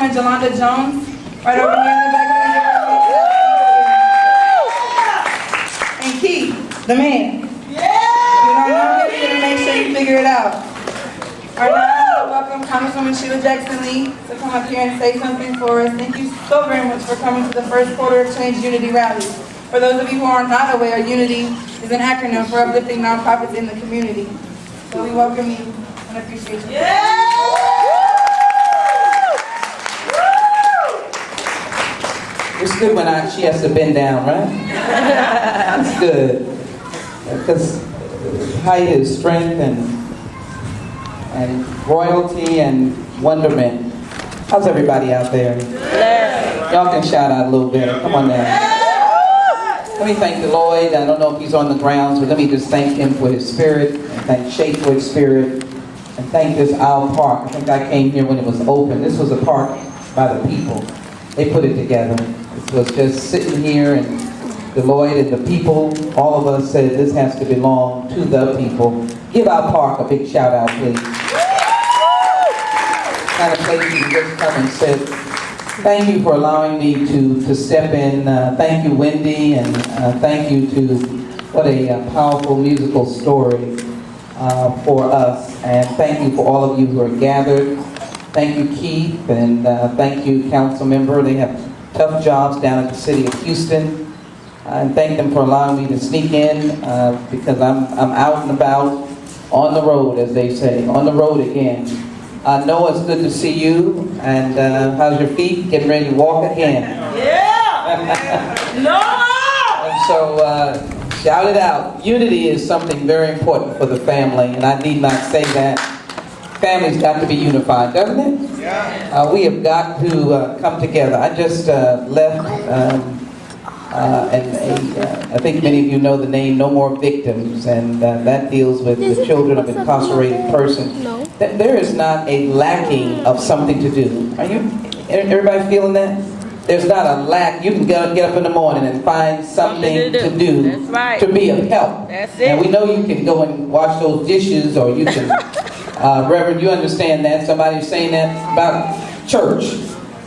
friend Jolanda Jones, right over here in the back. And Keith, the man. You don't know him, you're gonna make sure you figure it out. All right, now I welcome Congresswoman Shelia Lee to come up here and say something for us. Thank you so very much for coming to the first Quarter of Change Unity Rally. For those of you who are not aware, Unity is an acronym for uplifting nonprofits in the community. So we welcome you and appreciate you. It's good when she has to bend down, right? That's good. Because height is strength and royalty and wonderment. How's everybody out there? Y'all can shout out a little bit. Come on now. Let me thank Lloyd. I don't know if he's on the grounds, but let me just thank him for his spirit, and thank Shay for his spirit, and thank this Owl Park. I think I came here when it was open. This was a park by the people. They put it together. It was just sitting here, and Lloyd and the people, all of us said this has to belong to the people. Give Owl Park a big shout out, please. Kind of place you just come and sit. Thank you for allowing me to step in. Thank you, Wendy, and thank you to what a powerful musical story for us. And thank you for all of you who are gathered. Thank you, Keith, and thank you, council member. They have tough jobs down at the city of Houston. And thank them for allowing me to sneak in because I'm out and about on the road, as they say, on the road again. Noah, it's good to see you. And how's your feet? Getting ready to walk again? Yeah! Noah! And so, shout it out. Unity is something very important for the family, and I need not say that. Family's got to be unified, doesn't it? Yeah. We have got to come together. I just left, I think many of you know the name No More Victims, and that deals with the children of incarcerated persons. There is not a lacking of something to do. Are you? Everybody feeling that? There's not a lack. You can get up in the morning and find something to do. That's right. To be of help. That's it. And we know you can go and wash those dishes, or you can, Reverend, you understand that. Somebody's saying that about church.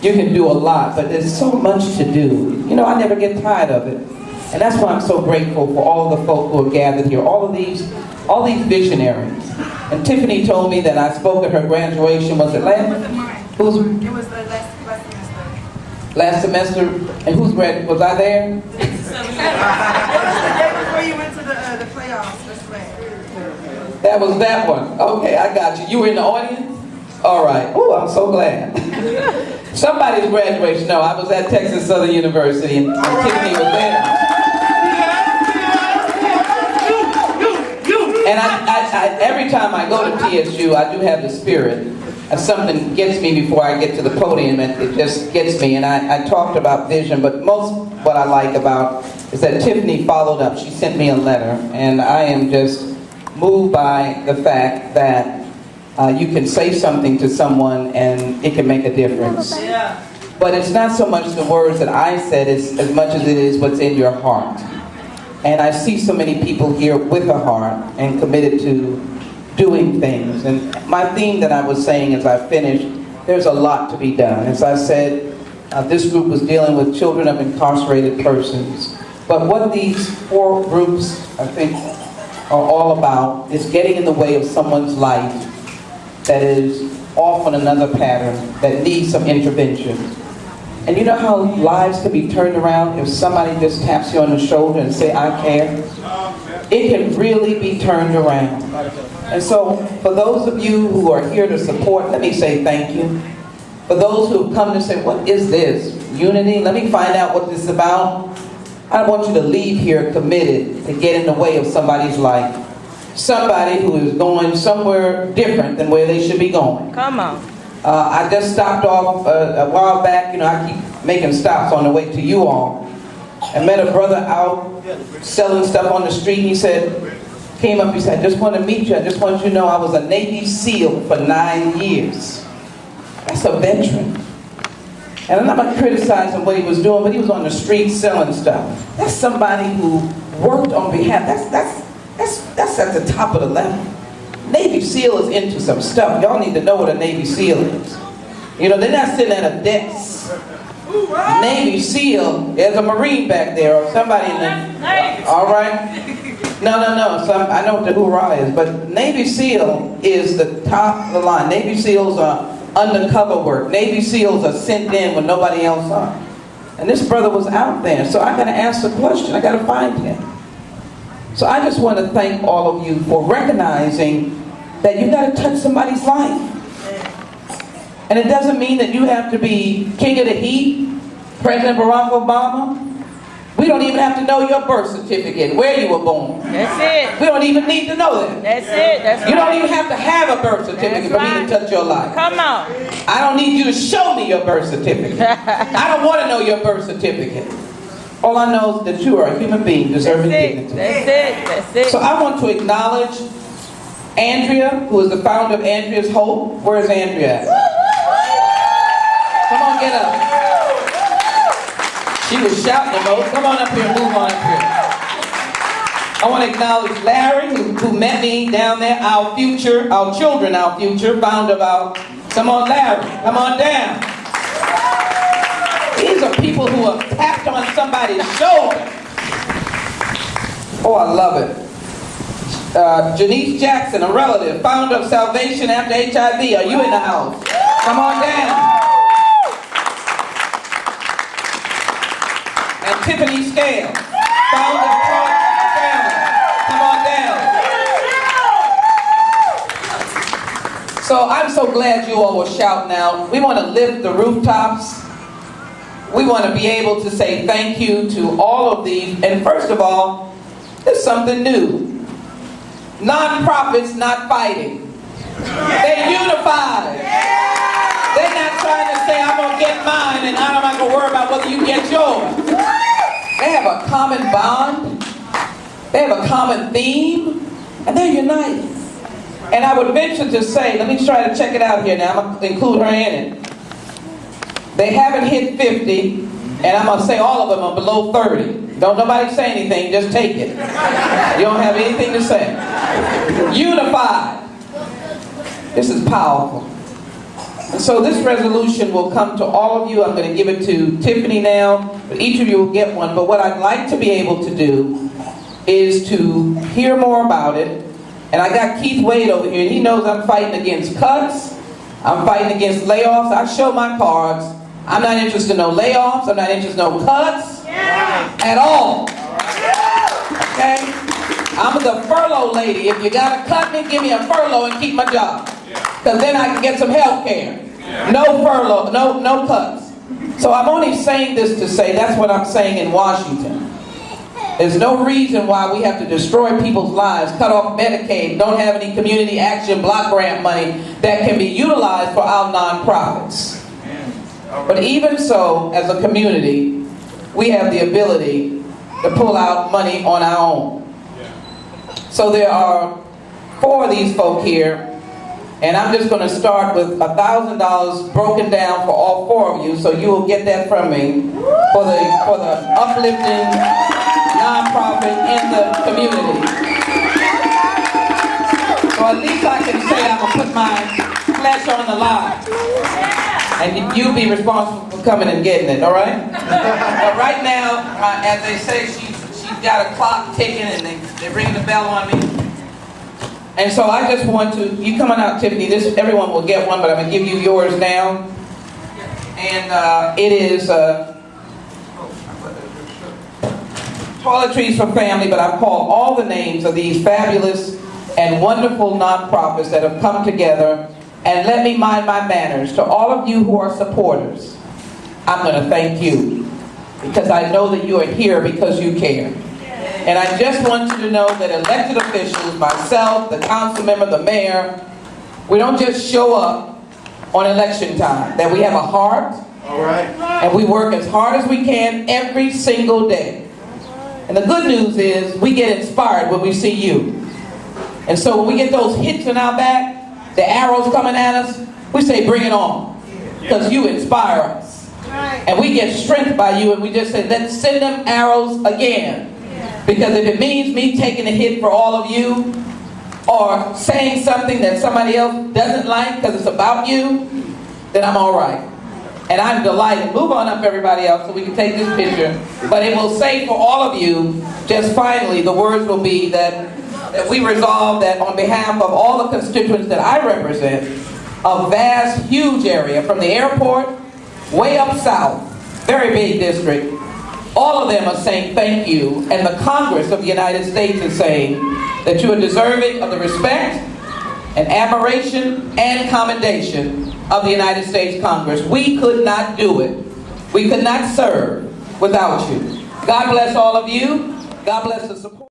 You can do a lot, but there's so much to do. You know, I never get tired of it. And that's why I'm so grateful for all the folk who are gathered here, all these visionaries. And Tiffany told me that I spoke at her graduation, was it last? It was the last semester. Last semester? And whose grad, was I there? It was the day before you went to the playoffs, that's right. That was that one. Okay, I got you. You were in the audience? All right. Oh, I'm so glad. Somebody's graduation. No, I was at Texas Southern University, and Tiffany was there. And I every time I go to TSU, I do have the spirit. Something gets me before I get to the podium, and it just gets me. And I talked about vision, but most what I like about is that Tiffany followed up. She sent me a letter, and I am just moved by the fact that you can say something to someone and it can make a difference. Yeah. But it's not so much the words that I said as much as it is what's in your heart. And I see so many people here with a heart and committed to doing things. And my theme that I was saying as I finished, there's a lot to be done. As I said, this group was dealing with children of incarcerated persons. But what these four groups, I think, are all about is getting in the way of someone's life that is off on another pattern, that needs some intervention. And you know how lives can be turned around if somebody just taps you on the shoulder and say, I care? It can really be turned around. And so, for those of you who are here to support, let me say thank you. For those who have come to say, what is this? Unity? Let me find out what this is about. I want you to leave here committed to get in the way of somebody's life. Somebody who is going somewhere different than where they should be going. Come on. I just stopped off a while back. You know, I keep making stops on the way to you all. I met a brother out selling stuff on the street. He said, came up, he said, I just want to meet you. I just want you to know I was a Navy SEAL for 9 years. That's a veteran. And I'm not going to criticize him what he was doing, but he was on the street selling stuff. That's somebody who worked on behalf. That's at the top of the level. Navy SEAL is into some stuff. Y'all need to know what a Navy SEAL is. You know, they're not sitting at a desk. Navy SEAL, there's a Marine back there or somebody in the, all right? No. I know what the hoorah is, but Navy SEAL is the top of the line. Navy SEALs are undercover work. Navy SEALs are sent in when nobody else are. And this brother was out there, so I got to ask the question. I got to find him. So I just want to thank all of you for recognizing that you got to touch somebody's life. And it doesn't mean that you have to be king of the heat, President Barack Obama. We don't even have to know your birth certificate, where you were born. That's it. We don't even need to know that. That's it. That's You right. don't even have to have a birth certificate for me to touch your life. Come on. I don't need you to show me your birth certificate. I don't want to know your birth certificate. All I know is that you are a human being deserving dignity. That's it. That's it. So I want to acknowledge Andrea, who is the founder of Andrea's Hope. Where is Andrea at? Come on, get up. She was shouting the most. Come on up here, move on up here. I want to acknowledge Larry, who met me down there, our future, our children, our future, founder of our, come on Larry, come on down. These are people who have tapped on somebody's shoulder. Oh, I love it. Janice Jackson, a relative, founder of Salvation After HIV. Are you in the house? Come on down. And Tiffany Scale, founder of Clark Family. Come on down. So I'm so glad you all were shouting out. We want to lift the rooftops. We want to be able to say thank you to all of these. And first of all, there's something new. Non-profits not fighting. They're unified. They're not trying to say, I'm going to get mine and I'm not going to worry about whether you get yours. They have a common bond. They have a common theme. And they're united. And I would venture to say, let me try to check it out here now. I'm going to include her in it. They haven't hit 50, and I'm going to say all of them are below 30. Don't nobody say anything, just take it. You don't have anything to say. Unified. This is powerful. And so this resolution will come to all of you. I'm going to give it to Tiffany now, but each of you will get one. But what I'd like to be able to do is to hear more about it. And I got Keith Wade over here, and he knows I'm fighting against cuts. I'm fighting against layoffs. I show my cards. I'm not interested in no layoffs. I'm not interested in no cuts at all. Okay? I'm the furlough lady. If you got to cut me, give me a furlough and keep my job. Because then I can get some health care. No furlough, no cuts. So I'm only saying this to say that's what I'm saying in Washington. There's no reason why we have to destroy people's lives, cut off Medicaid, don't have any community action block grant money that can be utilized for our nonprofits. But even so, as a community, we have the ability to pull out money on our own. So there are 4 of these folk here, and I'm just going to start with $1,000 broken down for all 4 of you, so you will get that from me for the uplifting nonprofit in the community. So at least I can say I'm going to put my flesh on the line. And you be responsible for coming and getting it, all right? But right now, as they say, she's got a clock ticking and they're ringing the bell on me. And so I just want to, you coming out, Tiffany, everyone will get one, but I'm going to give you yours now. And it is Toiletries for Family, but I've called all the names of these fabulous and wonderful nonprofits that have come together. And let me mind my manners. To all of you who are supporters, I'm going to thank you. Because I know that you are here because you care. And I just want you to know that elected officials, myself, the council member, the mayor, we don't just show up on election time. That we have a heart. All right. And we work as hard as we can every single day. And the good news is we get inspired when we see you. And so when we get those hits in our back, the arrows coming at us, we say, bring it on. Because you inspire us. And we get strength by you, and we just say, let's send them arrows again. Because if it means me taking a hit for all of you, or saying something that somebody else doesn't like because it's about you, then I'm all right. And I'm delighted. Move on up, everybody else, so we can take this picture. But it will say for all of you, just finally, the words will be that we resolve that on behalf of all the constituents that I represent, a vast, huge area from the airport way up south, very big district, all of them are saying thank you, and the Congress of the United States is saying that you are deserving of the respect and admiration and commendation of the United States Congress. We could not do it. We could not serve without you. God bless all of you. God bless the support.